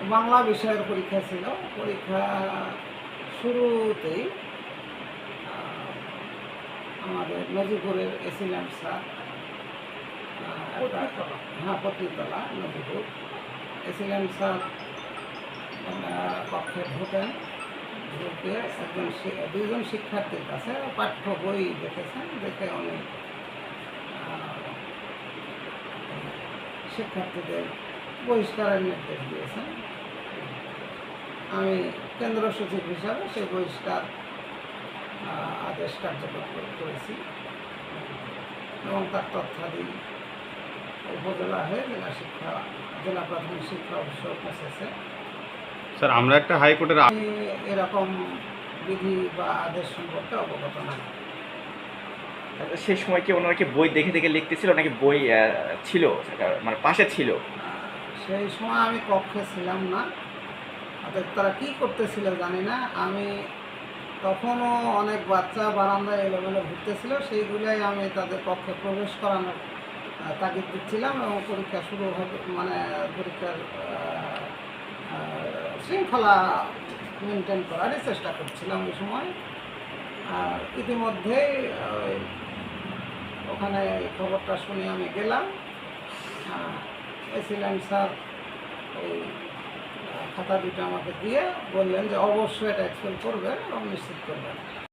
বাংলা বিষয়ের পরীক্ষা ছিল। পরীক্ষা শুরুতেই আমাদের নজিপুরের AC land sir, Patnitala Najipur AC land sir কক্ষে ঢোকেন। ঢুকে দুজন শিক্ষার্থীর কাছে পাঠ্য বই দেখেছেন। দেখে উনি শিক্ষার্থীদের বহিষ্কারের নির্দেশ দিয়েছেন। আমি কেন্দ্র সচিব হিসাবে সেই বহিষ্কার আদেশ কার্যকর করেছি এবং তার তথ্যাদি উপজেলা হয়ে জেলা প্রধান শিক্ষা অফিসে পৌঁছেছে। স্যার, আমরা একটা হাইকোর্টের আমি এরকম বিধি বা আদেশ সম্পর্কে অবগত নই। সেই সময় কি ওনারা কি বই দেখে দেখে লিখতেছিল নাকি বই ছিল মানে পাশে ছিল? সেই সময় আমি কক্ষে ছিলাম না, অর্থাৎ তারা কী করতেছিল জানি না। আমি তখনও অনেক বাচ্চা বারান্দায় এলোমেলো ঘুরতেছিল, সেইগুলোই আমি তাদের কক্ষে প্রবেশ করানোর তাগিদ দিচ্ছিলাম এবং পরীক্ষা শুরু হবে মানে পরীক্ষার শৃঙ্খলা মেনটেন করারই চেষ্টা করছিলাম ওই সময়। আর ইতিমধ্যেই ওখানে খবরটা শুনে আমি গেলাম। এসিল্যান্ড স্যার ওই খাতা দুটো আমাকে দিয়ে বললেন যে অবশ্যই এটা এক্সপেল করবেন এবং নিশ্চিত করবেন।